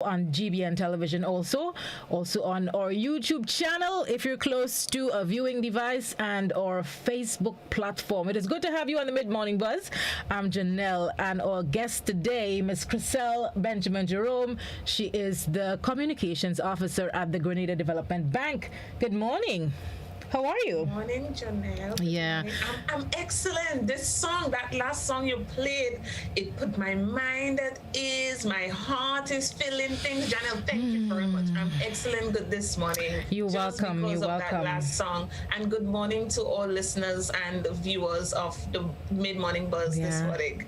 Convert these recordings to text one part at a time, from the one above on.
on GBN television also on our YouTube channel if you're close to a viewing device, and our Facebook platform. It is good to have you on the Mid-Morning Buzz. I'm Janelle, and our guest today, Miss Chriselle Benjamin-Jerome. She is the communications officer at the Grenada Development Bank. Good morning. How are you? Good morning, Janelle. Yeah. I'm excellent. This song, that last song you played, it put my mind at ease. My heart is feeling things. Janelle, thank you very much. I'm excellent good this morning. You're welcome. Because You're of welcome. that last song. And good morning to all listeners and viewers of the Mid-Morning Buzz this morning.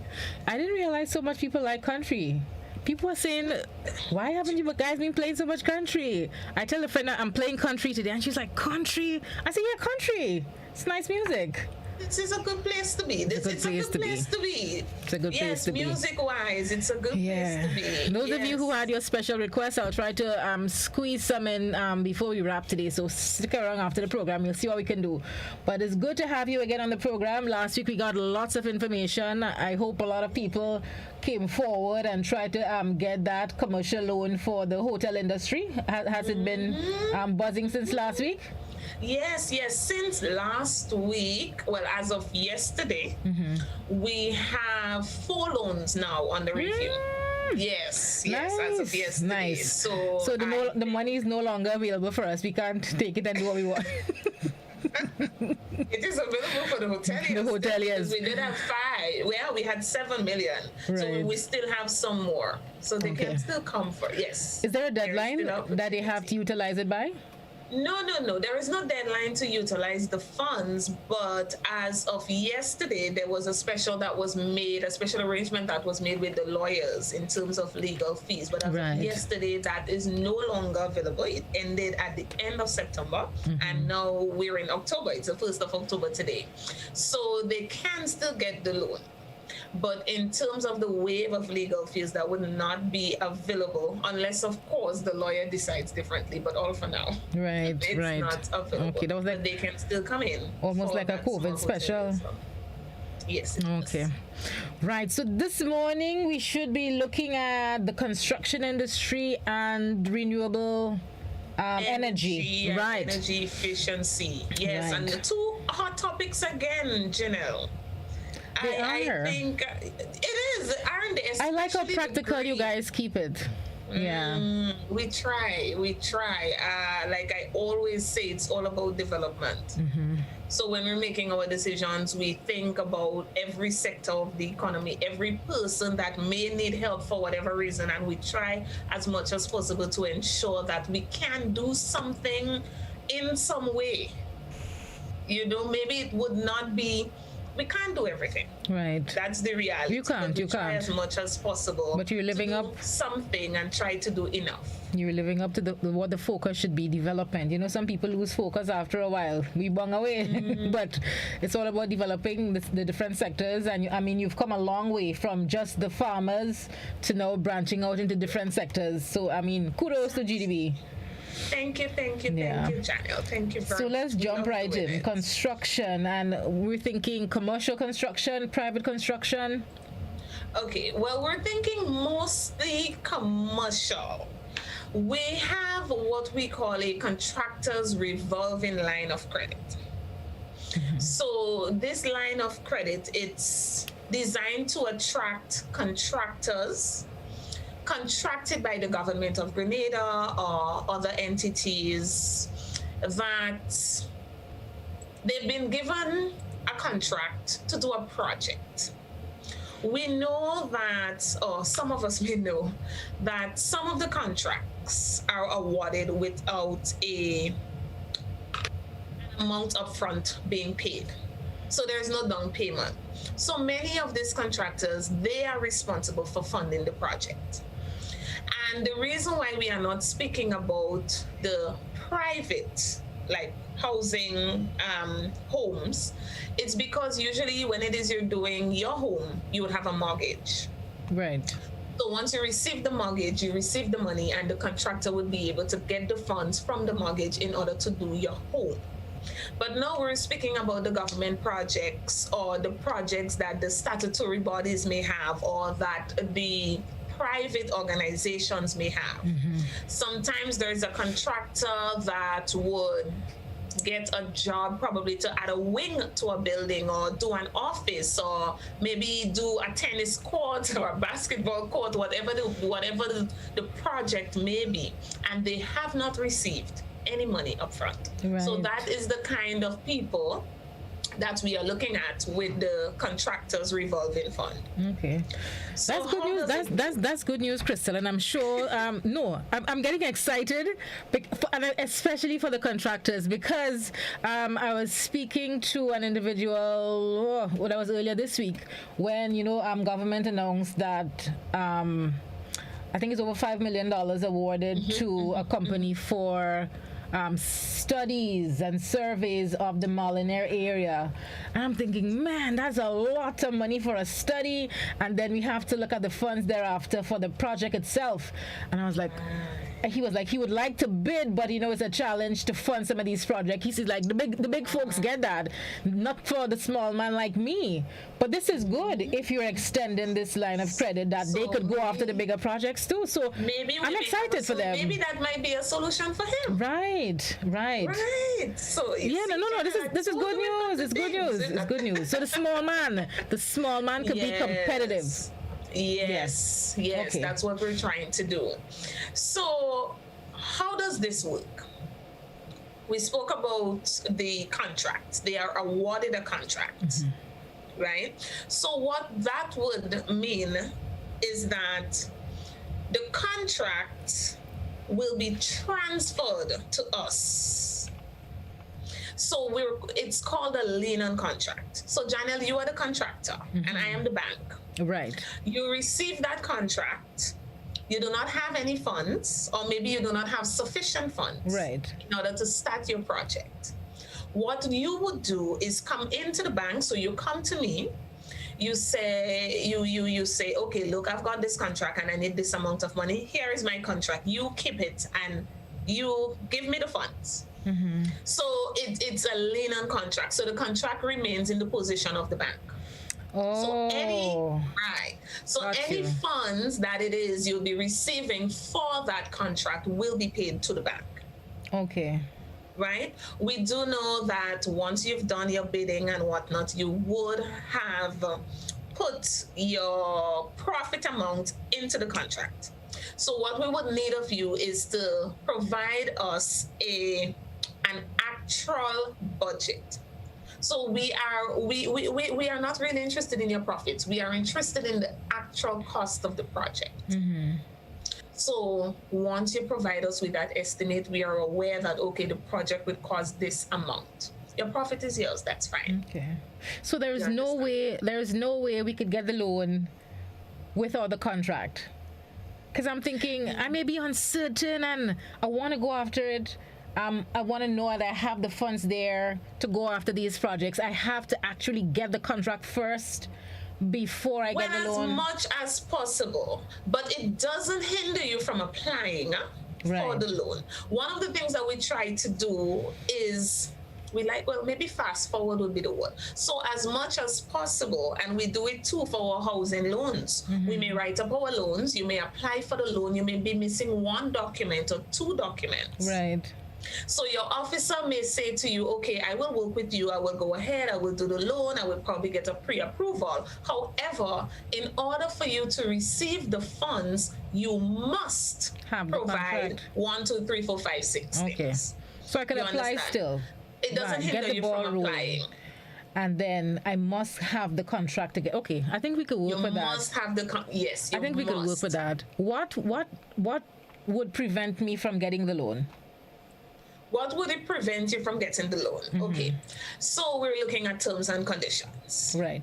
I didn't realize so much people like country. People are saying, why haven't you guys been playing so much country? I tell a friend I'm playing country today, and she's like, country? I said, yeah, country. It's nice music. This is a good place to be. It's a good place to be. It's a good place to be. Yes, music-wise, it's a good place to be. Those of you who had your special requests, I'll try to squeeze some in before we wrap today. So stick around after the program. You'll see what we can do. But it's good to have you again on the program. Last week we got lots of information. I hope a lot of people came forward and tried to get that commercial loan for the hotel industry. Has it been buzzing since last week? Yes. Since last week, well, as of yesterday, we have 4 loans now on the review. Yes, nice. As of yesterday. Nice. So the money is no longer available for us. We can't take it and do what we want. It is available for the hoteliers. The hoteliers. We did have 5. Well, we had 7 million. Right. So we still have some more. So they can still come for, yes. Is there a deadline that they have to utilize it by? No. There is no deadline to utilize the funds, but as of yesterday, there was a special arrangement that was made with the lawyers in terms of legal fees. But as of yesterday, that is no longer available. It ended at the end of September, and now we're in October. It's the 1st of October today. So they can still get the loan. But in terms of the waive of legal fees, that would not be available unless, of course, the lawyer decides differently. But all for now, it's not available. Okay, that was like, but they can still come in. Almost like a COVID special. Yes. Okay. Right. So this morning we should be looking at the construction industry and renewable energy. Right. Energy efficiency. Yes. Right. And the 2 hot topics again, Janelle. I think it is, aren't they? I like how practical you guys keep it. Yeah. We try. Like I always say, it's all about development. So when we're making our decisions, we think about every sector of the economy, every person that may need help for whatever reason, and we try as much as possible to ensure that we can do something in some way. Maybe it would not be. We can't do everything. Right. That's the reality. You can't. Try as much as possible. But you're living up something and try to do enough. You're living up to what the focus should be: development. Some people lose focus after a while. We bung away, but it's all about developing the different sectors. And you've come a long way from just the farmers to now branching out into different sectors. So kudos to GDB. Thank you, Janelle. Thank you very much. So let's jump right in. Construction, and we're thinking commercial construction, private construction. Okay, well, we're thinking mostly commercial. We have what we call a contractor's revolving line of credit. So this line of credit, it's designed to attract contractors contracted by the government of Grenada or other entities that they've been given a contract to do a project. We know that, or some of us may know, that some of the contracts are awarded without an amount upfront being paid. So there's no down payment. So many of these contractors, they are responsible for funding the project. And the reason why we are not speaking about the private, like housing homes, it's because usually when it is you're doing your home, you would have a mortgage. Right. So once you receive the mortgage, you receive the money, and the contractor would be able to get the funds from the mortgage in order to do your home. But now we're speaking about the government projects or the projects that the statutory bodies may have or that the private organizations may have. Sometimes there's a contractor that would get a job probably to add a wing to a building or do an office or maybe do a tennis court or a basketball court, whatever the project may be, and they have not received any money up front. Right. So that is the kind of people that we are looking at with the contractors revolving fund. Okay, So that's good how news. does it- That's good news, Chriselle. And I'm sure. I'm getting excited, and especially for the contractors, because I was speaking to an individual. That was earlier this week when government announced that. I think it's over $5 million awarded to a company for studies and surveys of the Molinare area. And I'm thinking, man, that's a lot of money for a study. And then we have to look at the funds thereafter for the project itself. And I was like, he was like, he would like to bid, but it's a challenge to fund some of these projects. He says, like, the big folks get that, not for the small man like me. But this is good if you're extending this line of credit that they could go after the bigger projects too. So maybe I'm excited for them. Maybe that might be a solution for him. Right. So Yeah, no. This is good news. It's good news. It's good news. So the small man could be competitive. Yes. Okay. That's what we're trying to do. So how does this work? We spoke about the contract. They are awarded a contract, right? So what that would mean is that the contract will be transferred to us. So it's called a lien on contract. So Janelle, you are the contractor and I am the bank. Right. You receive that contract. You do not have any funds, or maybe you do not have sufficient funds in order to start your project. What you would do is come into the bank. So you come to me, you say, you say, okay, look, I've got this contract and I need this amount of money. Here is my contract. You keep it and you give me the funds. So it's a lien on contract. So the contract remains in the possession of the bank. So any funds that it is you'll be receiving for that contract will be paid to the bank. Okay. Right? We do know that once you've done your bidding and whatnot, you would have put your profit amount into the contract. So what we would need of you is to provide us an actual budget. So we are not really interested in your profits. We are interested in the actual cost of the project. So once you provide us with that estimate, we are aware that, okay, the project would cost this amount. Your profit is yours. That's fine. Okay. So there is no way we could get the loan without the contract. Because I'm thinking I may be uncertain and I want to go after it. I want to know that I have the funds there to go after these projects. I have to actually get the contract first before I get the loan. As much as possible, but it doesn't hinder you from applying for the loan. One of the things that we try to do is maybe fast forward would be the word. So as much as possible, and we do it too for our housing loans. We may write up our loans. You may apply for the loan. You may be missing one document or two documents. Right. So your officer may say to you, okay, I will work with you. I will go ahead. I will do the loan. I will probably get a pre-approval. However, in order for you to receive the funds, you must provide 1, 2, 3, 4, 5, 6 things. So I can apply still. It doesn't hinder you from applying. And then I must have the contract to get. Okay, I think we could work with that. You must have the yes. I think we could work with that. What would prevent me from getting the loan? What would it prevent you from getting the loan? Okay, so we're looking at terms and conditions. Right.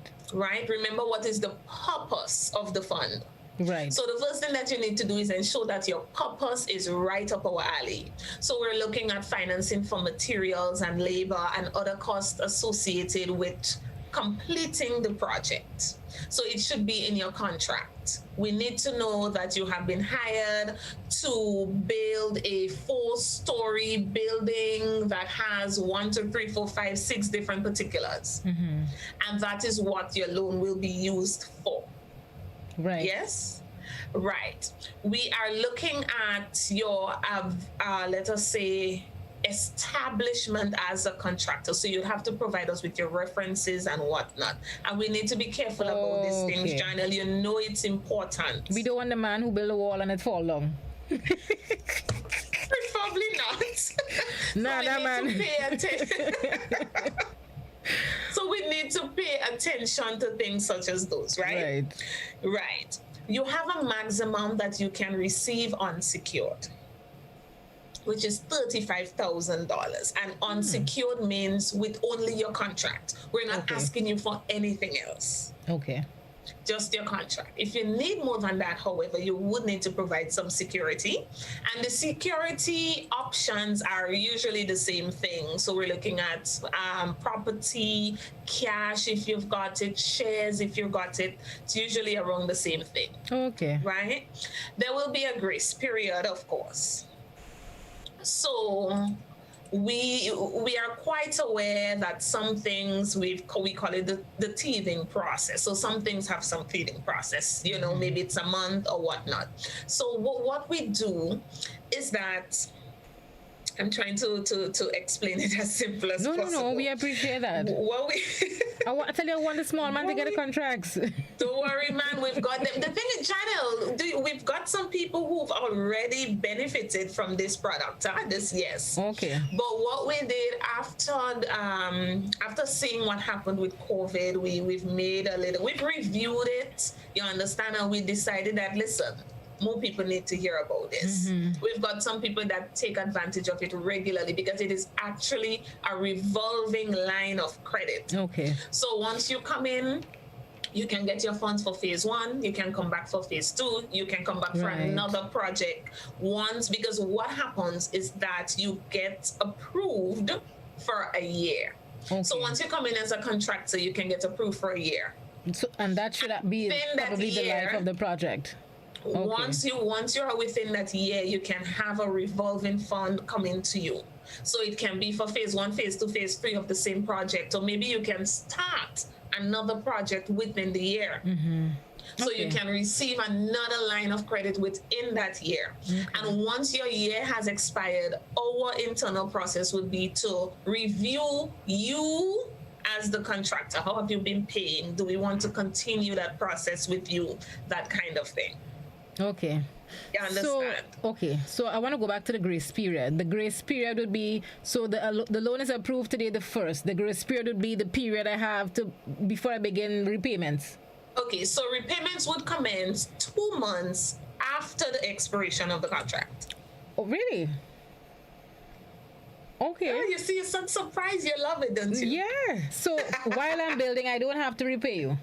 Remember, what is the purpose of the fund? Right. So the first thing that you need to do is ensure that your purpose is right up our alley. So we're looking at financing for materials and labor and other costs associated with completing the project. So it should be in your contract. We need to know that you have been hired to build a 4-story building that has 1, 2, 3, 4, 5, 6 different particulars. And that is what your loan will be used for. Right. Yes? Right. We are looking at your, let us say, establishment as a contractor. So you have to provide us with your references and whatnot. And we need to be careful about these things, Okay. Janelle. You know it's important. We don't want the man who built a wall and it fall down. Probably not. Nah, so that man. So we need to pay attention to things such as those, right? Right. You have a maximum that you can receive unsecured, which is $35,000. And unsecured means with only your contract. We're not asking you for anything else. Okay. Just your contract. If you need more than that, however, you would need to provide some security. And the security options are usually the same thing. So we're looking at property, cash if you've got it, shares if you've got it. It's usually around the same thing. Okay. Right? There will be a grace period, of course. So we are quite aware that some things we call it the teething process. So some things have some teething process, you know, maybe it's a month or whatnot. So what we do is that I'm trying to explain it as simple as possible. No, we appreciate that. What we I tell you, I want the small man to get the contracts. Don't worry, man. We've got them. The thing is, Janelle, we've got some people who've already benefited from this product. Yes. Okay. But what we did after seeing what happened with COVID, we've reviewed it. You understand? And we decided that, listen, more people need to hear about this. We've got some people that take advantage of it regularly because it is actually a revolving line of credit. Okay. So once you come in, you can get your funds for phase 1, you can come back for phase 2, you can come back for another project once, because what happens is that you get approved for a year. Okay. So once you come in as a contractor, you can get approved for a year. So, and that should be probably the life of the project. Okay. Once you're within that year, you can have a revolving fund coming to you. So it can be for phase 1, phase 2, phase 3 of the same project, or maybe you can start another project within the year. So you can receive another line of credit within that year. And once your year has expired, our internal process would be to review you as the contractor. How have you been paying? Do we want to continue that process with you? That kind of thing. Okay. You understand? So I want to go back to the grace period. The grace period would be, so the loan is approved today the 1st. The grace period would be the period I have to before I begin repayments. Okay, so repayments would commence 2 months after the expiration of the contract. Oh, really? Okay. Oh, you see, you're so surprised. You love it, don't you? Yeah. So while I'm building, I don't have to repay you.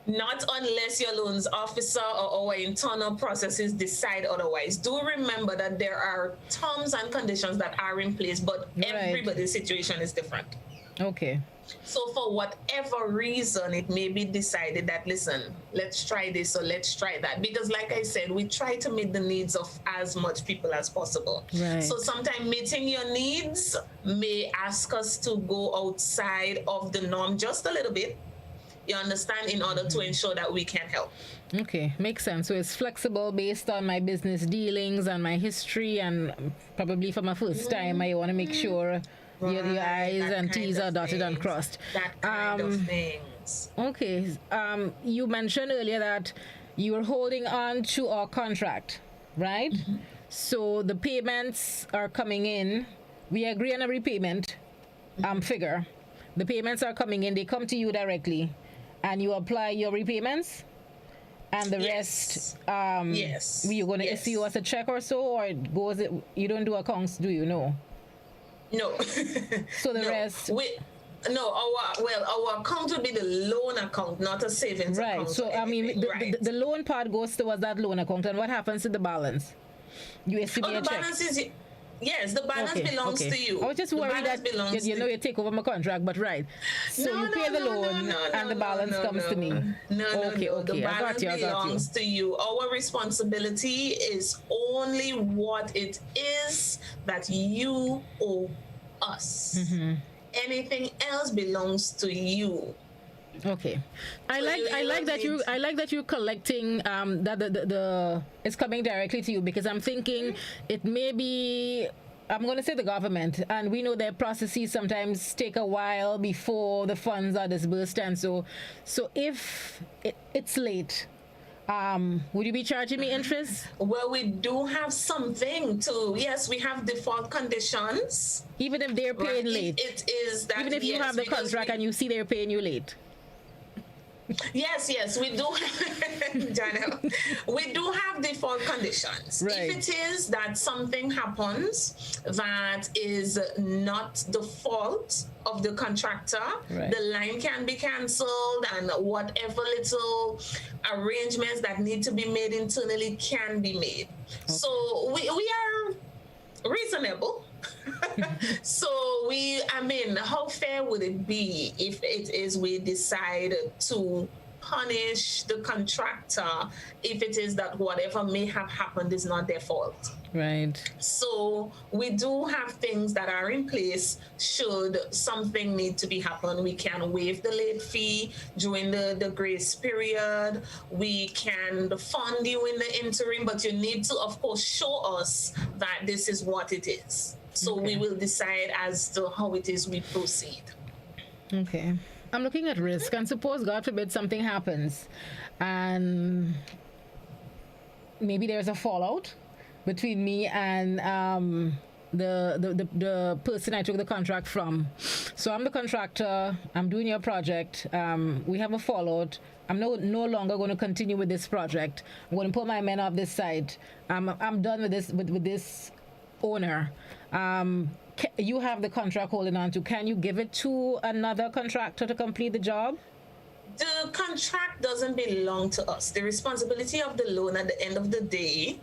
Not unless your loans officer or our internal processes decide otherwise. Do remember that there are terms and conditions that are in place, but everybody's situation is different. Okay. So for whatever reason, it may be decided that, listen, let's try this or let's try that. Because like I said, we try to meet the needs of as much people as possible. Right. So sometimes meeting your needs may ask us to go outside of the norm just a little bit. You understand, in order to ensure that we can help. Okay, makes sense. So it's flexible based on my business dealings and my history, and probably for my first time, I want to make sure your I's and T's are dotted and crossed. That kind of things. Okay. You mentioned earlier that you were holding on to our contract, right? So the payments are coming in. We agree on a repayment figure. The payments are coming in. They come to you directly. And you apply your repayments, and the rest, you're going to issue us a check or so, or it goes. You don't do accounts, do you? No. So the rest. Our account will be the loan account, not a savings account. Right. So I mean, the loan part goes towards that loan account, and what happens to the balance? You issue a check. Balance is. Yes, the balance belongs to you. I was just worried that you take over my contract, but so you pay the loan and the balance comes to me. Okay. The balance belongs to you. Our responsibility is only what it is that you owe us. Anything else belongs to you. Okay, I So like you- I you like don't that you need- I like that you're collecting that the it's coming directly to you, because I'm thinking it may be, I'm going to say the government, and we know their processes sometimes take a while before the funds are disbursed, and so if it's late, would you be charging me interest Well, we do have something to, yes, we have default conditions. even if they're paying Right? late? It is that, Even if you yes, have the because contract and you see they're paying you late? yes, we do, Janelle, we do have default conditions. Right. If it is that something happens that is not the fault of the contractor, Right. the line can be cancelled, and whatever little arrangements that need to be made internally can be made. So we are reasonable. So how fair would it be if it is we decide to punish the contractor if it is that whatever may have happened is not their fault? Right. So we do have things that are in place should something need to be happen. We can waive the late fee during the grace period. We can fund you in the interim, but you need to, of course, show us that this is what it is. So we will decide as to how it is we proceed. Okay. I'm looking at risk, and suppose, God forbid, something happens, and maybe there's a fallout between me and the person I took the contract from. So I'm the contractor. I'm doing your project. We have a fallout. I'm no longer going to continue with this project. I'm going to pull my men off this side. I'm done with this with this owner. You have the contract holding on to. Can you give it to another contractor to complete the job? The contract doesn't belong to us. The responsibility of the loan at the end of the day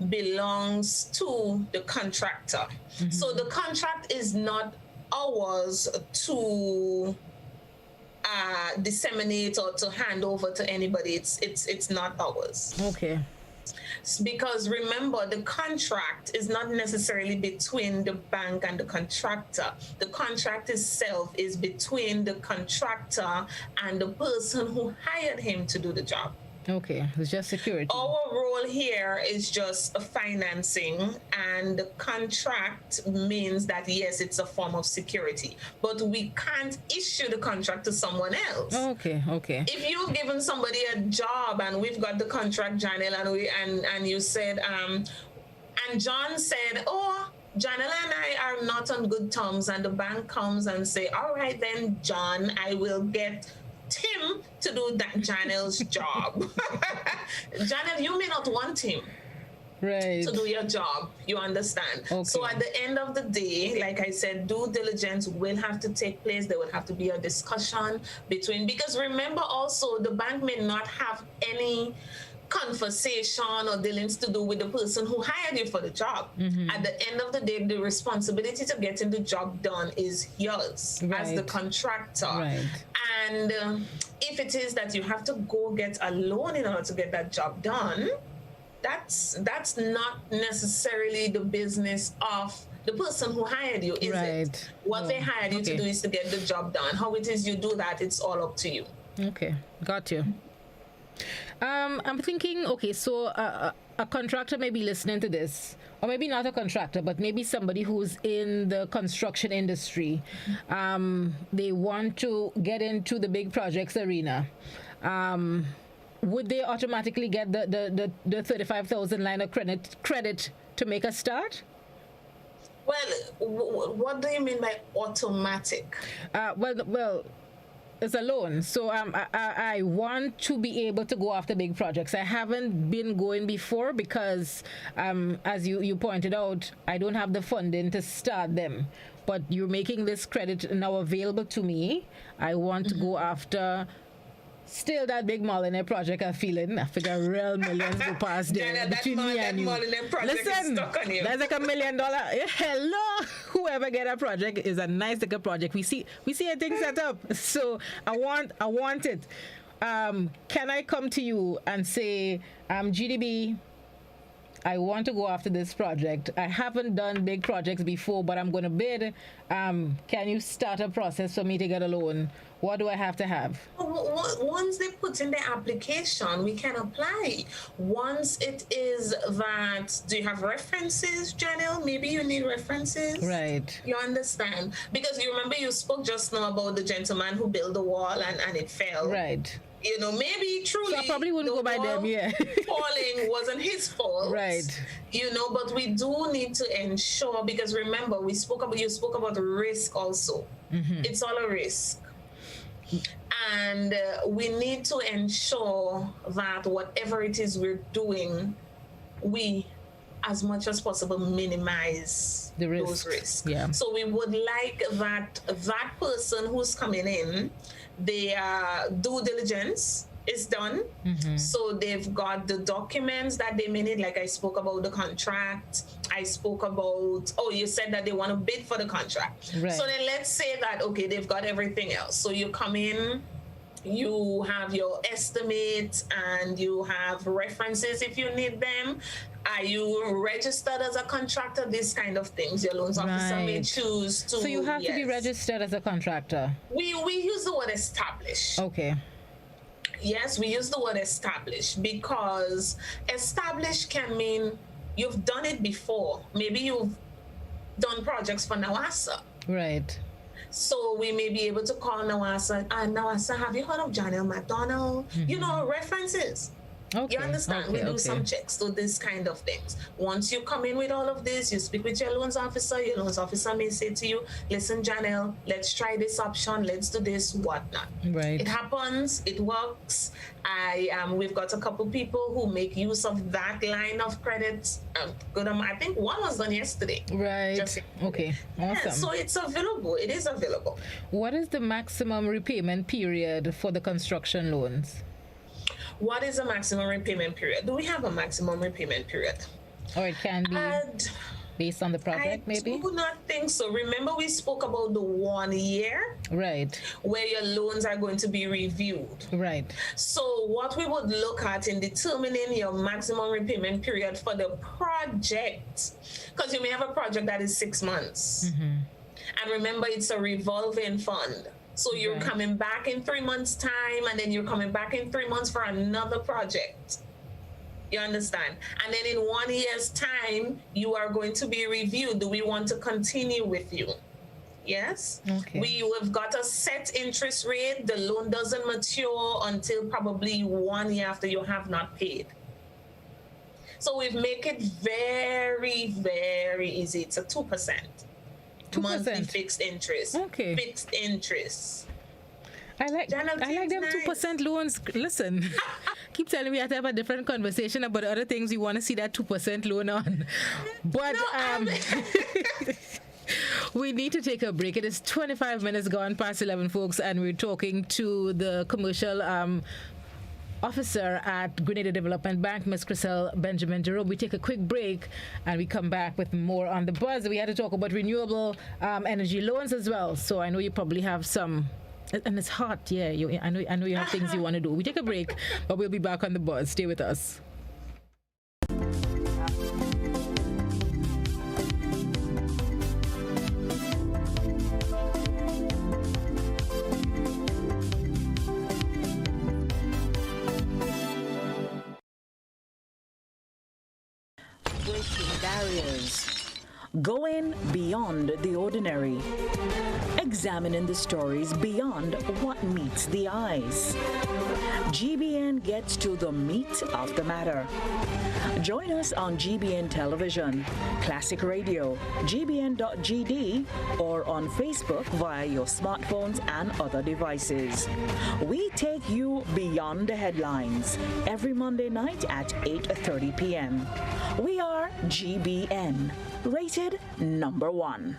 belongs to the contractor. So the contract is not ours to disseminate or to hand over to anybody. It's not ours. Okay. Because remember, the contract is not necessarily between the bank and the contractor. The contract itself is between the contractor and the person who hired him to do the job. Okay, it's just security. Our role here is just financing, and the contract means that yes, it's a form of security, but we can't issue the contract to someone else. Okay. If you've given somebody a job and we've got the contract, Janelle, and you said, and John said, oh, Janelle and I are not on good terms, and the bank comes and say, all right then, John, I will get Tim to do that Janelle's job. Janelle, you may not want him Right. to do your job. You understand? Okay. So at the end of the day, like I said, due diligence will have to take place. There will have to be a discussion between, because remember also, the bank may not have any conversation or dealings to do with the person who hired you for the job. At the end of the day, the responsibility to getting the job done is yours as the Right. contractor. Right. And if it is that you have to go get a loan in order to get that job done, that's not necessarily the business of the person who hired you, is Right. it? What they hired you to Okay. do is to get the job done. How it is you do that, it's all up to you. Okay, got you. I'm thinking, okay, so a contractor may be listening to this, or maybe not a contractor, but maybe somebody who's in the construction industry. They want to get into the big projects arena. Would they automatically get the 35,000 line of credit to make a start? Well, what do you mean by automatic? Well, it's a loan. So I want to be able to go after big projects. I haven't been going before because, as you pointed out, I don't have the funding to start them. But you're making this credit now available to me. I want to go after still that big millionaire project I figure real millions go past there Janelle, between me and you. millionaire project is Listen, stuck on you. that's like $1 million. Hello, whoever get a project is a nice little project. We see a thing set up. So I want it. Can I come to you and say, GDB, I want to go after this project. I haven't done big projects before, but I'm going to bid. Can you start a process for me to get a loan? What do I have to have? Once they put in the application, we can apply. Once it is that, do you have references, Janelle? Maybe you need references. Right. You understand? Because you remember you spoke just now about the gentleman who built the wall and it fell. Right. You know, maybe truly so I probably wouldn't go by them, yeah. falling wasn't his fault. Right. You know, but we do need to ensure, because remember, you spoke about risk also. Mm-hmm. It's all a risk. And we need to ensure that whatever it is we're doing, we, as much as possible, minimize those risks. Yeah. So we would like that person who's coming in, their due diligence is done. Mm-hmm. So they've got the documents that they may need, like I spoke about the contract. I spoke about, you said that they want to bid for the contract. Right. So then let's say that, okay, they've got everything else. So you come in, you have your estimate and you have references if you need them. Are you registered as a contractor? These kind of things. Your loans officer may choose to. So you have to be registered as a contractor. We use the word establish. Okay. Yes, we use the word establish because establish can mean you've done it before. Maybe you've done projects for NAWASA. Right. So we may be able to call NAWASA. NAWASA, have you heard of Janelle McDonald? Mm-hmm. You know, references. Okay. You understand? Okay, we do some checks. So this kind of things. Once you come in with all of this, you speak with your loans officer. Your loans officer may say to you, listen, Janelle, let's try this option. Let's do this, whatnot. Right. It happens. It works. We've got a couple people who make use of that line of credit. I think one was done yesterday. Right. Okay. Awesome. Yeah, so it's available. It is available. What is the maximum repayment period for the construction loans? What is the maximum repayment period? Do we have a maximum repayment period? Or it can be based on the project, maybe? I do not think so. Remember we spoke about the 1 year? Right. Where your loans are going to be reviewed. Right. So what we would look at in determining your maximum repayment period for the project, because you may have a project that is 6 months. Mm-hmm. And remember, it's a revolving fund. So you're coming back in 3 months' time, and then you're coming back in 3 months for another project. You understand? And then in 1 year's time, you are going to be reviewed. Do we want to continue with you? Yes? Okay. We've got a set interest rate. The loan doesn't mature until probably 1 year after you have not paid. So we make it very, very easy. It's a 2%. 2%. Monthly fixed interest. Okay. Fixed interest. I like them nice. 2% loans. Listen, keep telling me I have to have a different conversation about other things you want to see that 2% loan on. But we need to take a break. It is 25 minutes gone past 11, folks, and we're talking to the commercial officer at Grenada Development Bank, Ms. Chriselle Benjamin-Jerome. We take a quick break and we come back with more on the buzz. We had to talk about renewable energy loans as well. So I know you probably have some, and it's hot. Yeah, I know you have things you want to do. We take a break, but we'll be back on the buzz. Stay with us. Barriers. Going beyond the ordinary. Examining the stories beyond what meets the eyes. GBN gets to the meat of the matter. Join us on GBN Television, Classic Radio, gbn.gd, or on Facebook via your smartphones and other devices. We take you beyond the headlines every Monday night at 8:30 p.m. We are GBN, rated number 1.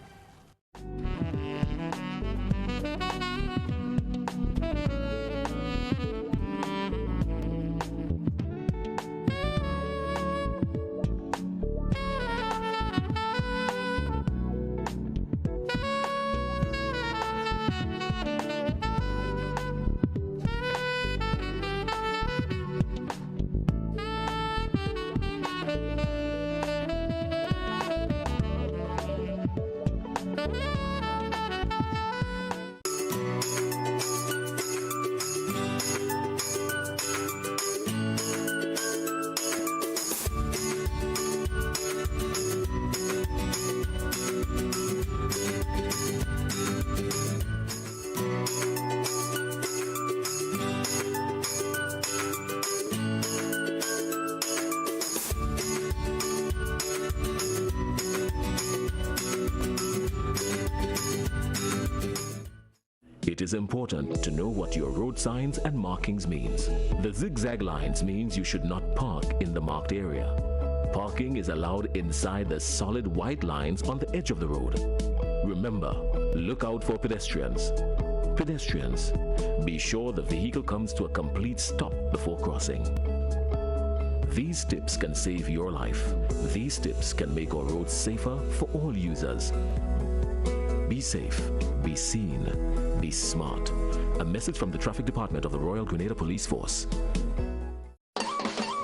It is important to know what your road signs and markings means. The zigzag lines means you should not park in the marked area. Parking is allowed inside the solid white lines on the edge of the road. Remember, look out for pedestrians. Pedestrians, be sure the vehicle comes to a complete stop before crossing. These tips can save your life. These tips can make our roads safer for all users. Be safe, be seen, be smart. A message from the Traffic Department of the Royal Grenada Police Force.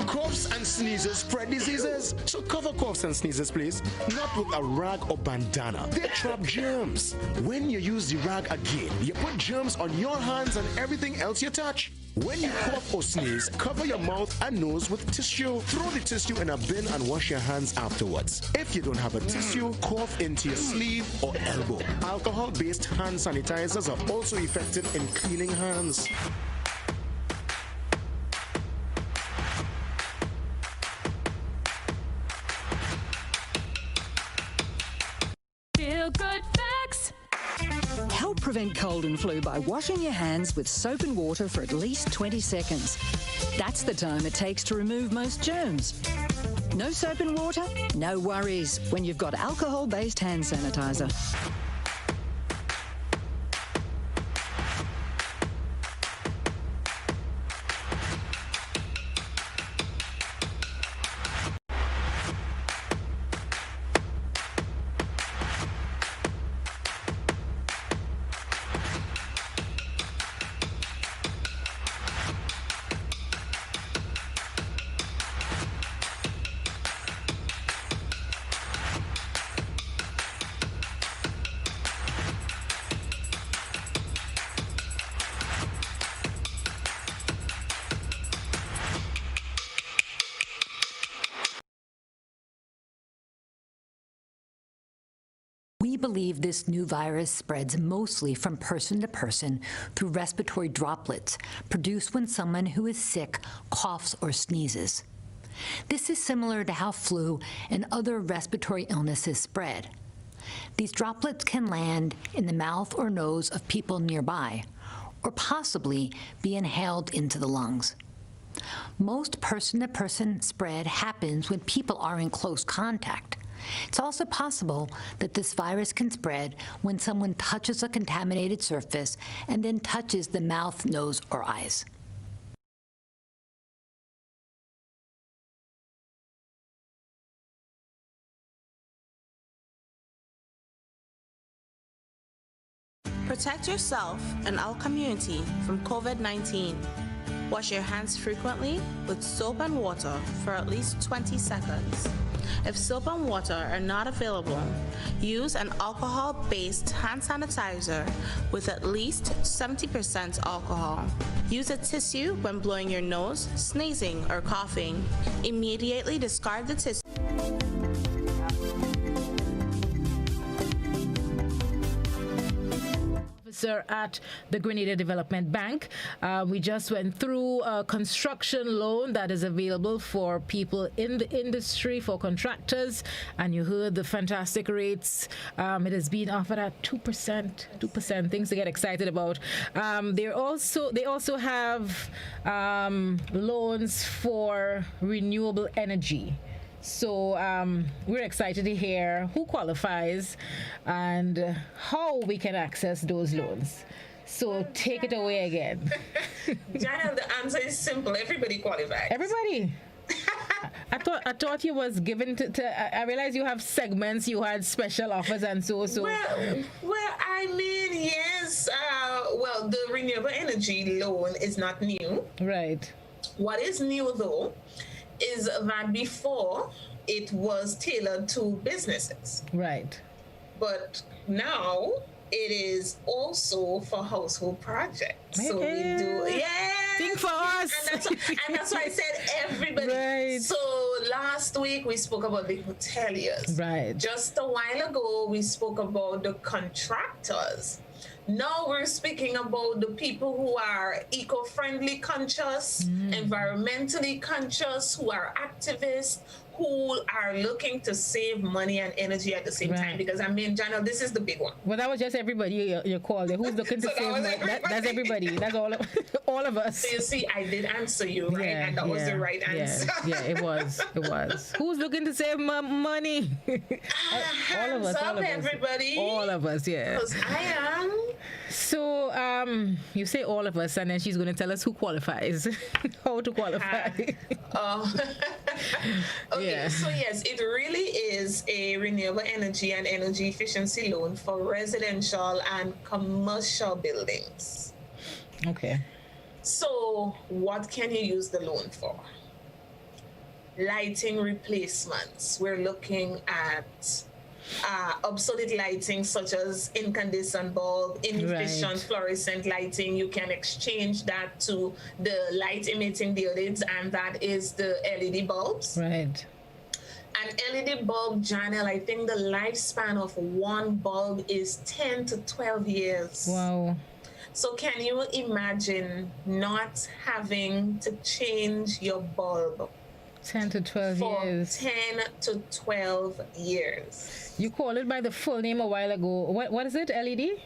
Coughs and sneezes spread diseases. So cover coughs and sneezes, please. Not with a rag or bandana. They trap germs. When you use the rag again, you put germs on your hands and everything else you touch. When you cough or sneeze, cover your mouth and nose with tissue. Throw the tissue in a bin and wash your hands afterwards. If you don't have a tissue, cough into your sleeve or elbow. Alcohol-based hand sanitizers are also effective in cleaning hands. Feel good facts. Help prevent cold and flu by washing your hands with soap and water for at least 20 seconds. That's the time it takes to remove most germs. No soap and water? No worries when you've got alcohol-based hand sanitizer. We believe this new virus spreads mostly from person to person through respiratory droplets produced when someone who is sick coughs or sneezes. This is similar to how flu and other respiratory illnesses spread. These droplets can land in the mouth or nose of people nearby, or possibly be inhaled into the lungs. Most person-to-person spread happens when people are in close contact. It's also possible that this virus can spread when someone touches a contaminated surface and then touches the mouth, nose, or eyes. Protect yourself and our community from COVID-19. Wash your hands frequently with soap and water for at least 20 seconds. If soap and water are not available, use an alcohol-based hand sanitizer with at least 70% alcohol. Use a tissue when blowing your nose, sneezing, or coughing. Immediately discard the tissue. At the Grenada Development Bank. We just went through a construction loan that is available for people in the industry, for contractors, and you heard the fantastic rates. It has been offered at 2%, things to get excited about. They also have loans for renewable energy. So we're excited to hear who qualifies and how we can access those loans. So take it away again. Janelle, the answer is simple. Everybody qualifies. Everybody. I thought you was given to I realize you have segments, you had special offers and so. Well, I mean, yes. Well, the renewable energy loan is not new. Right. What is new, though, is that before it was tailored to businesses. Right. But now it is also for household projects. Hey, so we do, think for us. And that's why I said everybody. Right. So last week we spoke about the hoteliers. Right. Just a while ago we spoke about the contractors. Now we're speaking about the people who are eco-friendly conscious, environmentally conscious, who are activists, who are looking to save money and energy at the same time. Because I mean, Janelle, this is the big one. Well, that was just everybody you called it. Who's looking to save money? That's everybody. That's all of us. So you see, I did answer you, right? And that was the right answer. Yeah, it was. Who's looking to save money? All of us. Everybody. All of us, yeah. Because I am. So, you say all of us, and then she's going to tell us who qualifies, how to qualify. Okay, so yes, it really is a renewable energy and energy efficiency loan for residential and commercial buildings. Okay. So what can you use the loan for? Lighting replacements. We're looking at obsolete lighting such as incandescent bulb, inefficient fluorescent lighting. You can exchange that to the light emitting diodes, and that is the LED bulbs. Right. An LED bulb, Janelle, I think the lifespan of one bulb is 10 to 12 years. Wow. So can you imagine not having to change your bulb 10 to 12 years. 10 to 12 years. You called it by the full name a while ago. What is it? LED?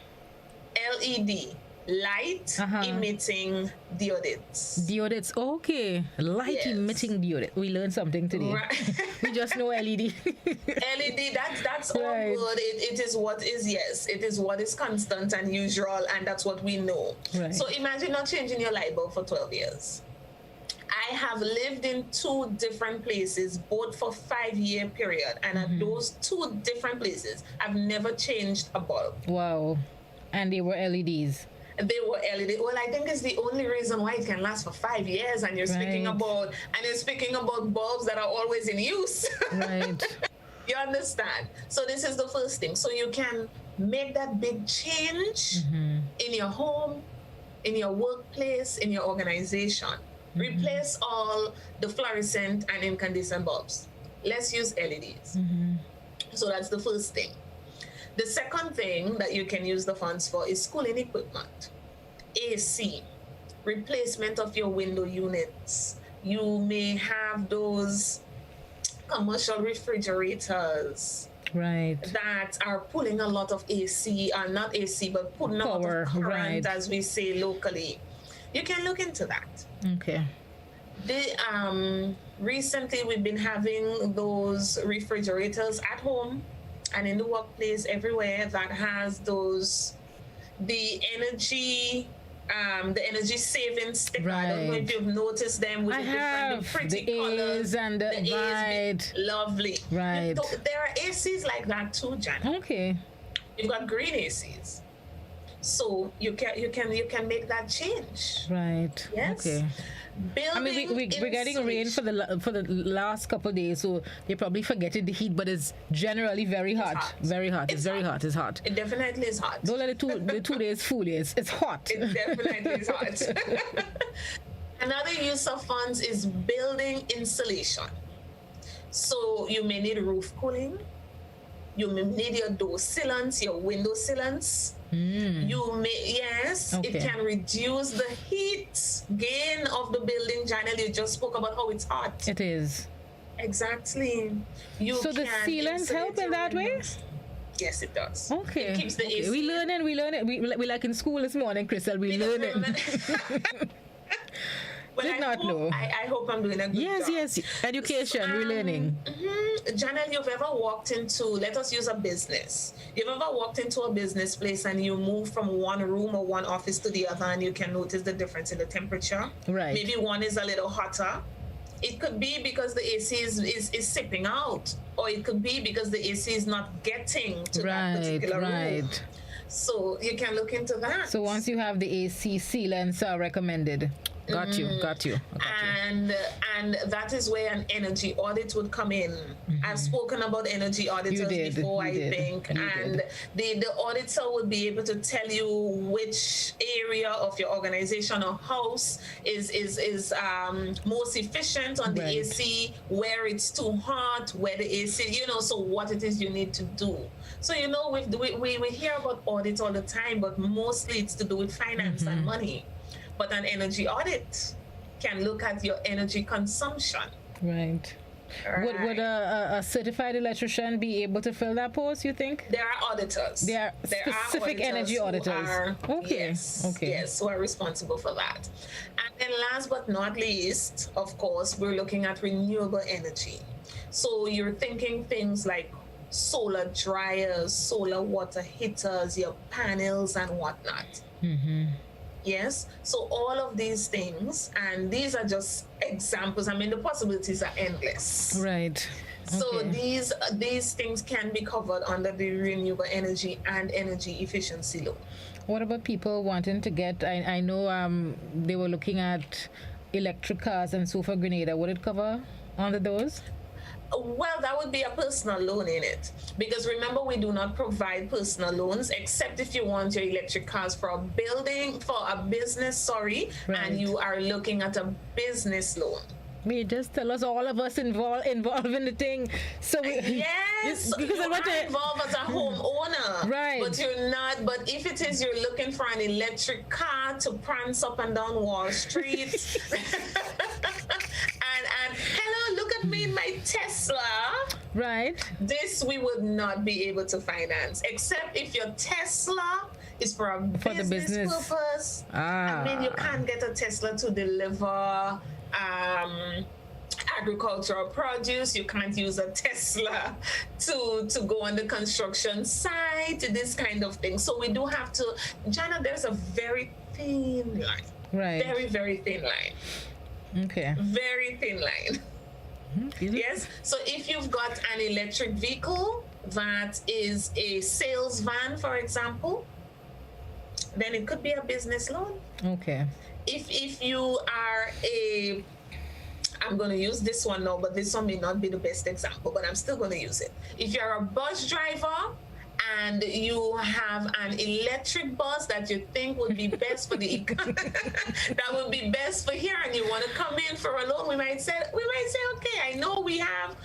LED. Light emitting diodes. Diodes. Okay. Light emitting diodes. We learned something today. Right. We just know LED. LED, that's all good. It is what is, yes. It is what is constant and usual, and that's what we know. Right. So imagine not changing your light bulb for 12 years. I have lived in 2 different places, both for 5-year period. And at those 2 different places, I've never changed a bulb. Wow. And they were LEDs. They were LED. Well, I think it's the only reason why it can last for 5 years. And you're speaking about bulbs that are always in use. Right. You understand? So this is the first thing. So you can make that big change in your home, in your workplace, in your organization. Replace all the fluorescent and incandescent bulbs. Let's use LEDs. So that's the first thing. The second thing that you can use the funds for is cooling equipment. AC, replacement of your window units. You may have those commercial refrigerators that are pulling a lot of AC, not AC, but pulling a lot of current, as we say locally. You can look into that. Okay. Recently, we've been having those refrigerators at home and in the workplace everywhere that has the energy saving sticker. I don't know if you've noticed them with the pretty colors and the lovely. Right. There are ACs like that too, Janelle. Okay. You've got green ACs. So you can make that change. Right. Yes. Okay. We're getting rain for the last couple of days, so they're probably forgetting the heat, but it's generally very hot. Very hot. It's very hot. It's hot. It definitely is hot. Don't let the 2 days fool you. It's hot. It definitely is hot. Another use of funds is building insulation. So you may need roof cooling. You may need your door sealants, your window sealants. You may, it can reduce the heat gain of the building. Janelle, you just spoke about how it's hot. It is. Exactly. So the sealants help in that way? Yes, it does. Okay. It keeps the AC. We learn it. We like in school this morning, Chriselle. We learn it. Well, Did not know. I hope I'm doing a good job. Yes. Education, we're learning. Janelle, you've ever walked into, let us use a business. You've ever walked into a business place and you move from one room or one office to the other and you can notice the difference in the temperature? Right. Maybe one is a little hotter. It could be because the AC is sipping out, or it could be because the AC is not getting to that particular room. So you can look into that. So once you have the AC, sealants are recommended. Got you. And that is where an energy audit would come in. I've spoken about energy auditors before, I think. And the auditor would be able to tell you which area of your organization or house is most efficient on the AC, where it's too hot, where the AC, so what it is you need to do. So, we hear about audits all the time, but mostly it's to do with finance and money. But an energy audit can look at your energy consumption. Right. Would a certified electrician be able to fill that post, you think? There are auditors. There are specific energy auditors. Yes, who are responsible for that. And then last but not least, of course, we're looking at renewable energy. So you're thinking things like solar dryers, solar water heaters, your panels and whatnot. Yes, so all of these things, and these are just examples. I mean, the possibilities are endless. Right. So these things can be covered under the renewable energy and energy efficiency loan. What about people wanting to get, I know they were looking at electric cars and so for Grenada. Would it cover under those? Well, that would be a personal loan in it. Because remember, we do not provide personal loans except if you want your electric cars for a business, and you are looking at a business loan. We just tell us all of us involved in the thing. So yes, because you are involved as a homeowner, right? But you're not. But if it is, you're looking for an electric car to prance up and down Wall Street, and hello, look at me in my Tesla. Right. This we would not be able to finance, except if your Tesla is for the business purpose. I mean, you can't get a Tesla to deliver agricultural produce. You can't use a Tesla to go on the construction site, this kind of thing. So we do have to, Jana, there's a very thin line. Right. Very, very thin line. Okay. Very thin line. Yes. So if you've got an electric vehicle that is a sales van, for example, then it could be a business loan. Okay. If you are I'm going to use this one now, but this one may not be the best example, but I'm still going to use it. If you're a bus driver and you have an electric bus that you think would be best for the that would be best for here, and you want to come in for a loan, we might say, okay, I know we have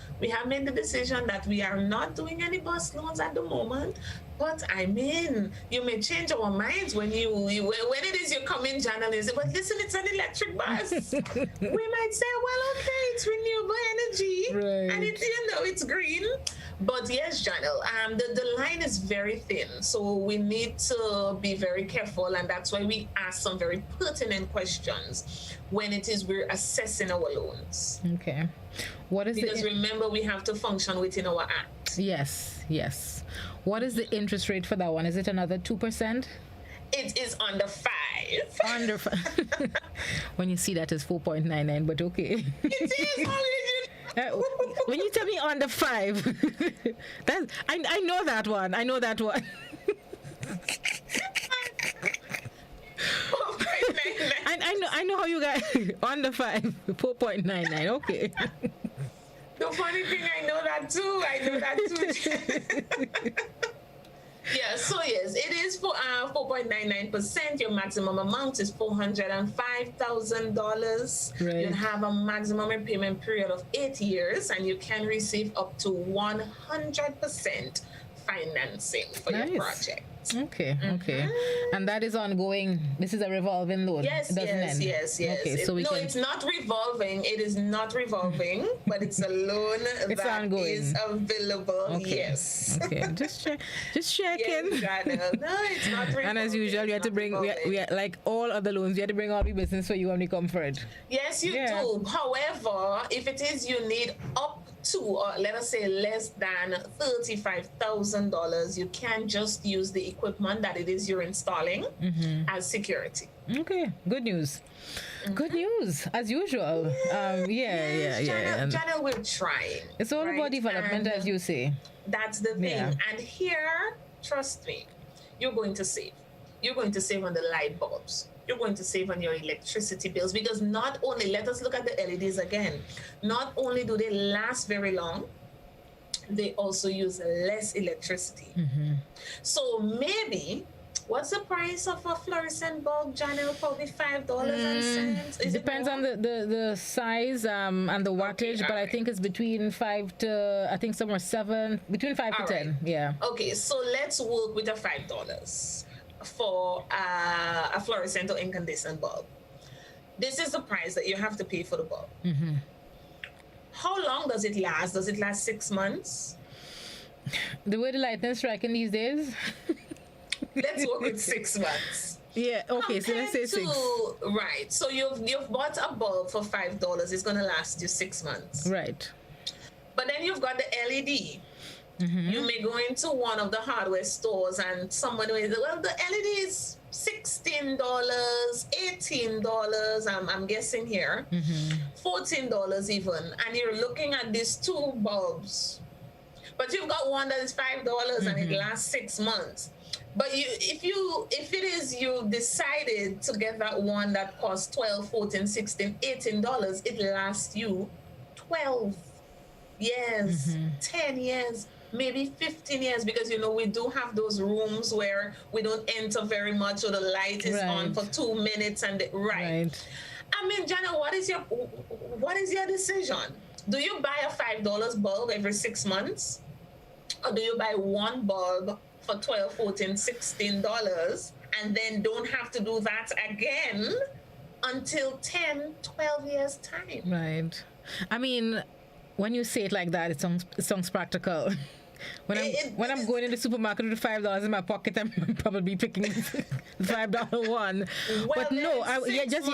made the decision that we are not doing any bus loans at the moment. But I mean, you may change our minds when when it is you come in, Janelle, and say, but listen, it's an electric bus. We might say, well, okay, it's renewable energy, right, and it's green. But yes, Janelle, the line is very thin, so we need to be very careful, and that's why we ask some very pertinent questions when it is we're assessing our loans. Okay. What is because remember, we have to function within our act. Yes. What is the interest rate for that one? Is it another 2%? It is under 5. Under 5. When you see that, it's 4.99, but okay. It is. When you tell me under 5, I know that one. I know that one. I know how you guys under 5, 4.99. Okay. The funny thing, I know that too. Yeah, so yes, it is for 4.99%. Your maximum amount is $405,000. Right. You have a maximum repayment period of 8 years, and you can receive up to 100% financing for your project. Okay. And that is ongoing. This is a revolving loan. Yes. Okay, so it's not revolving. It is not revolving, but it's a loan that ongoing. Is available. Okay. Yes. Okay. Just checking. Yes, no, it's not revolving. And as usual, you have to bring. We like all other loans. You have to bring all the business for you when we come for it. Yes, you do. However, if it is you need up to, or let us say less than $35,000, you can just use the equipment that it is you're installing as security. Okay, good news. Good news, as usual. Janelle, we're trying. It's all about development, as you say. That's the thing. Yeah. And here, trust me, you're going to save. You're going to save on the light bulbs. You're going to save on your electricity bills, because not only, let us look at the LEDs again, not only do they last very long, they also use less electricity. So maybe, what's the price of a fluorescent bulb, Janelle? Probably $5.00. It depends on the size and the wattage, but I think it's between 5 to, I think somewhere 7, between 5 to 10. Yeah. Okay, so let's work with a $5 for a fluorescent or incandescent bulb. This is the price that you have to pay for the bulb. How long does it last? Does it last 6 months? The way the lightning is striking these days. Let's work with 6 months. Yeah, okay, so let's say Compared 6. Right. So you've bought a bulb for $5. It's gonna last you 6 months. Right. But then you've got the LED. You may go into one of the hardware stores and someone will say, well, the LED is $16, $18, I'm guessing here, $14 even, and you're looking at these 2 bulbs. But you've got one that is $5 and it lasts 6 months. But if it is you decided to get that one that costs $12, $14, $16, $18, it lasts you 12 years, 10 years, maybe 15 years, because we do have those rooms where we don't enter very much, or the light is on for 2 minutes and I mean, Janelle, what is your decision? Do you buy a $5 bulb every 6 months, or do you buy one bulb for $12, $14, $16 and then don't have to do that again until 10, 12 years time? Right. I mean, when you say it like that, it sounds practical. When I'm going in the supermarket with $5 in my pocket, I'm probably picking the $5 one. Well, but no, just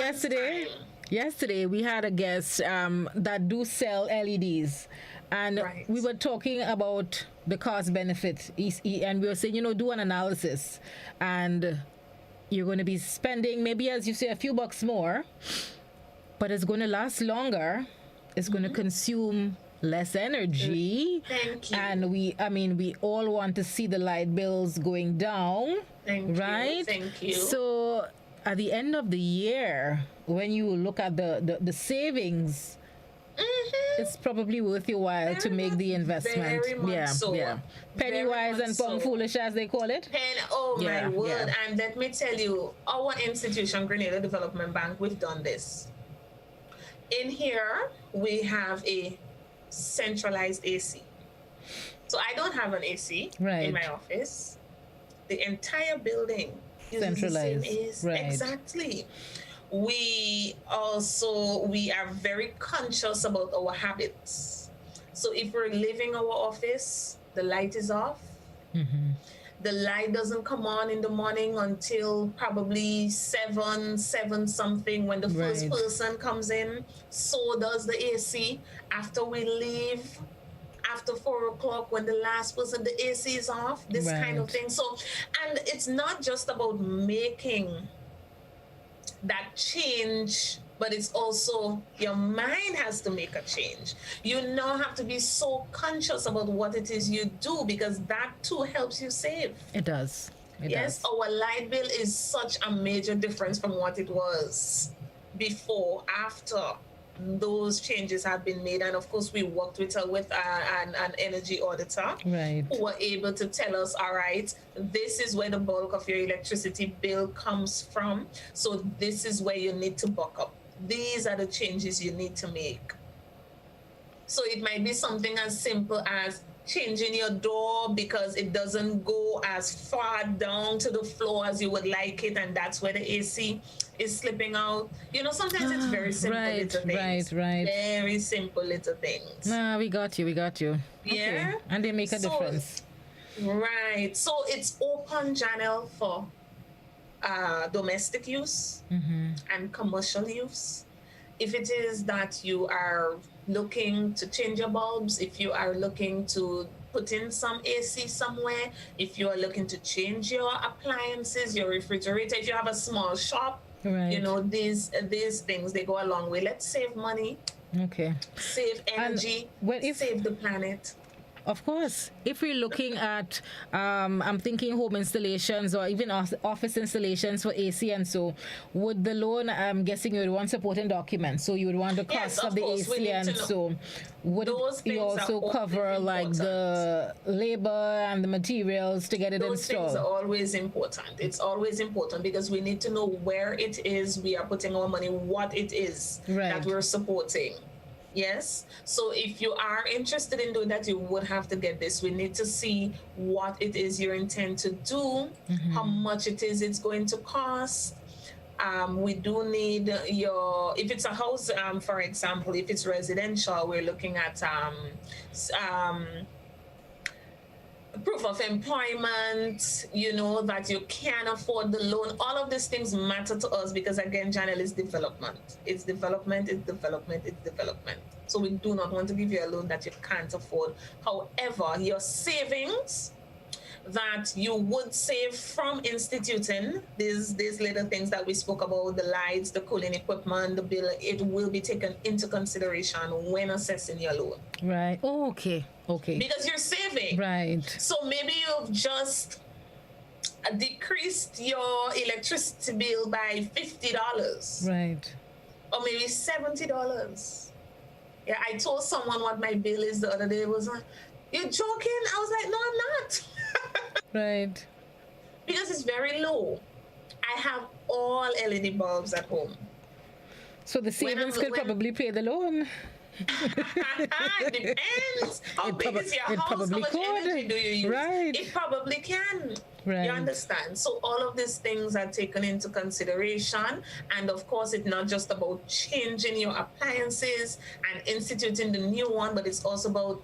yesterday we had a guest that do sell LEDs, and we were talking about the cost benefit, and we were saying, do an analysis, and you're going to be spending maybe, as you say, a few bucks more, but it's going to last longer. It's going to consume less energy. Thank you. And we all want to see the light bills going down. Thank right? Thank you. So at the end of the year, when you look at the savings, it's probably worth your while to make the investment. Very much so. Yeah. Penny wise and pound foolish, as they call it. My word. Yeah. And let me tell you, our institution, Grenada Development Bank, we've done this. In here, we have a centralized AC. So I don't have an AC in my office. The entire building uses centralized. The same AC. Right. Exactly. We are very conscious about our habits. So if we're leaving our office, the light is off. The light doesn't come on in the morning until probably 7 something when the first person comes in. So does the AC. After we leave, after 4 o'clock, when the last person, the AC is off, this kind of thing. So, and it's not just about making that change, but it's also your mind has to make a change. You now have to be so conscious about what it is you do, because that too helps you save. It does. Yes, our light bill is such a major difference from what it was before, after those changes have been made. And of course, we worked with an energy auditor who were able to tell us, all right, this is where the bulk of your electricity bill comes from. So this is where you need to buck up. These are the changes you need to make. So it might be something as simple as changing your door because it doesn't go as far down to the floor as you would like it, and that's where the AC is slipping out. Sometimes it's very simple little things. Right. Very simple little things. We got you. Yeah. Okay. And they make a difference. Right. So it's open, Janelle, for domestic use and commercial use. If it is that you are looking to change your bulbs, if you are looking to put in some AC somewhere, if you are looking to change your appliances, your refrigerator, if you have a small shop, these things, they go a long way. Let's save money. Okay. Save energy. Save the planet. Of course, if we're looking at, I'm thinking home installations or even office installations for AC, and so would the loan, I'm guessing you would want supporting documents, so you would want the cost of the AC, and so would you also cover like the labor and the materials to get it installed? Those things are always important. It's always important because we need to know where it is we are putting our money, what it is that we're supporting. Yes. So if you are interested in doing that, you would have to get this. We need to see what it is you intend to do, how much it is it's going to cost, We do need if it's a house, for example, if it's residential, we're looking at proof of employment, that you can afford the loan. All of these things matter to us because, again, Janelle, is development. It's development, it's development, it's development. So we do not want to give you a loan that you can't afford. However, your savings that you would save from instituting these little things that we spoke about, the lights, the cooling equipment, the bill, it will be taken into consideration when assessing your loan. Right. Oh, okay. Because you're saving. Right. So maybe you've just decreased your electricity bill by $50. Right. Or maybe $70. Yeah, I told someone what my bill is the other day. It was like, you're joking? I was like, no, I'm not. Right. Because it's very low. I have all LED bulbs at home. So the savings could probably pay the loan. It depends. How big is your house? How much energy do you use? Right. It probably can. Right. You understand? So all of these things are taken into consideration. And of course, it's not just about changing your appliances and instituting the new one, but it's also about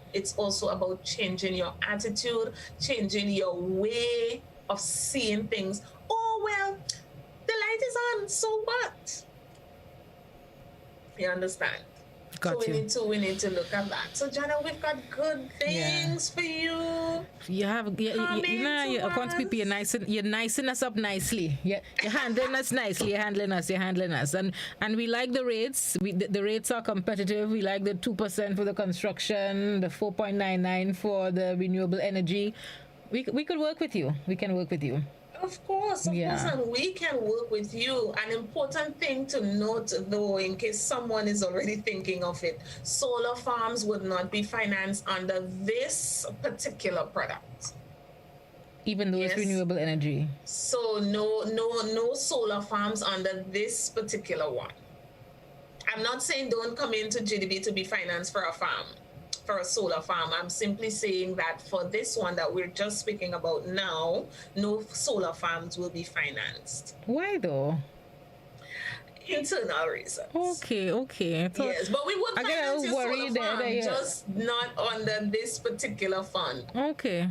changing your attitude, changing your way of seeing things. Oh, well, the light is on, so what? You understand? We need to look at that. So, Janelle, we've got good things for you. You have, you account people, you're nicing us up nicely. You're handling us nicely. You're handling us. And we like the rates. The rates are competitive. We like the 2% for the construction, the 4.99 for the renewable energy. We could work with you. We can work with you. Of course, and we can work with you. An important thing to note, though, in case someone is already thinking of it, solar farms would not be financed under this particular product. Even though it's renewable energy. So no solar farms under this particular one. I'm not saying don't come into GDB to be financed for a solar farm. I'm simply saying that for this one that we're just speaking about now, no solar farms will be financed. Why though? Internal reasons. Okay. Yes, but we would finance your solar farm, just not under this particular fund. Okay.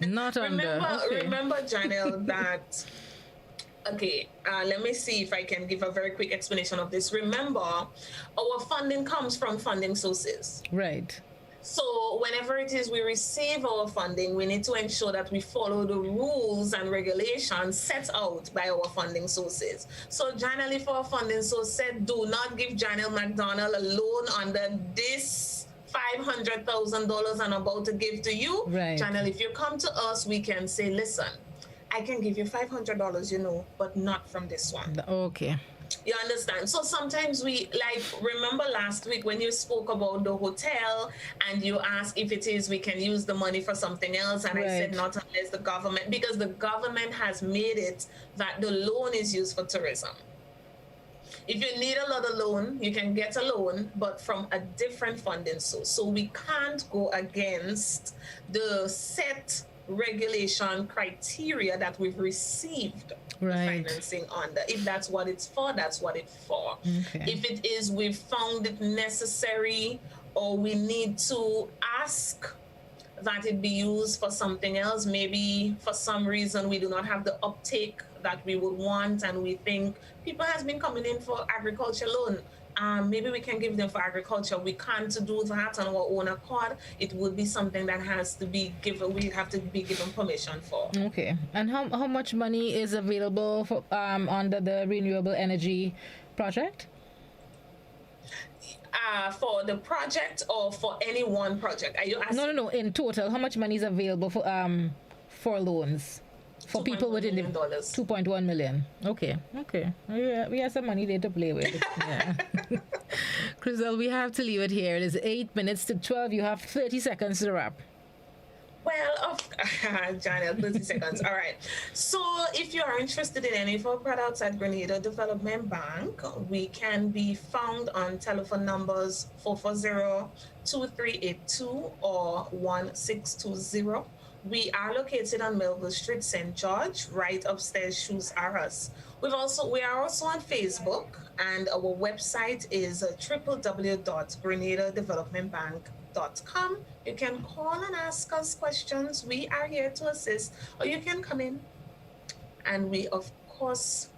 Not under. Remember, Janelle, that... Okay, let me see if I can give a very quick explanation of this. Remember, our funding comes from funding sources. Right. So whenever it is we receive our funding, we need to ensure that we follow the rules and regulations set out by our funding sources. So Janelle, if our funding source said, do not give Janelle McDonald a loan under this $500,000 I'm about to give to you. Right. Janelle, if you come to us, we can say, listen, I can give you $500, but not from this one. Okay. You understand? So sometimes remember last week when you spoke about the hotel and you asked if it is we can use the money for something else. And I said not unless the government, because the government has made it that the loan is used for tourism. If you need a lot of loan, you can get a loan, but from a different funding source. So we can't go against the set regulation criteria that we've received financing under. If that's what it's for, that's what it's for. Okay. If it is we've found it necessary or we need to ask that it be used for something else, maybe for some reason we do not have the uptake that we would want and we think people has been coming in for agriculture loan. Maybe we can give them for agriculture. We can't do that on our own accord. It would be something that has to be given. We have to be given permission for. Okay. And how much money is available for under the renewable energy project? For the project or for any one project? Are you asking? No. In total, how much money is available for loans? For people within the $2.1 million. Okay. We have some money there to play with. Yeah. Chriselle, we have to leave it here. It is 8 minutes to 12. You have 30 seconds to wrap. Well, Janelle, 30 seconds. All right. So if you are interested in any of our products at Grenada Development Bank, we can be found on telephone numbers 440-2382 or 1620. We are located on Melville Street, St. George, right upstairs, Shoes R Us. We are also on Facebook, and our website is www.grenadadevelopmentbank.com. You can call and ask us questions. We are here to assist, or you can come in, and we, of course,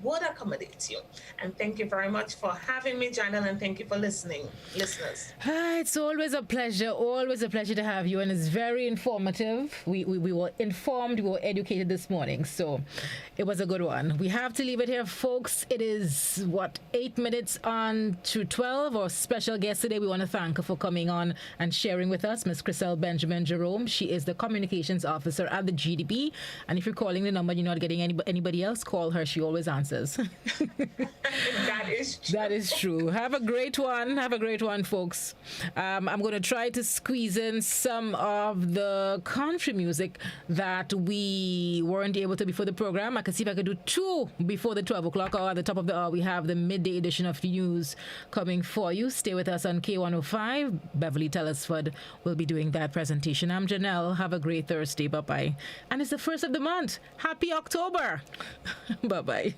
would accommodate you. And thank you very much for having me, Janelle, and thank you for listening, listeners. It's always a pleasure to have you, and it's very informative. We were informed, we were educated this morning, so it was a good one. We have to leave it here, folks. It is, 8 minutes on to 12. Our special guest today, we want to thank her for coming on and sharing with us, Miss Chriselle Benjamin-Jerome. She is the Communications Officer at the GDP, and if you're calling the number, you're not getting anybody else, call her. She always answers. That is true. That is true. Have a great one, folks. I'm going to try to squeeze in some of the country music that we weren't able to before the program. I can see if I could do 2 before the 12 o'clock hour. At the top of the hour, we have the midday edition of news coming for you. Stay with us on K105. Beverly Telesford will be doing that presentation. I'm Janelle. Have a great Thursday. Bye-bye. And it's the 1st of the month. Happy October. Bye-bye.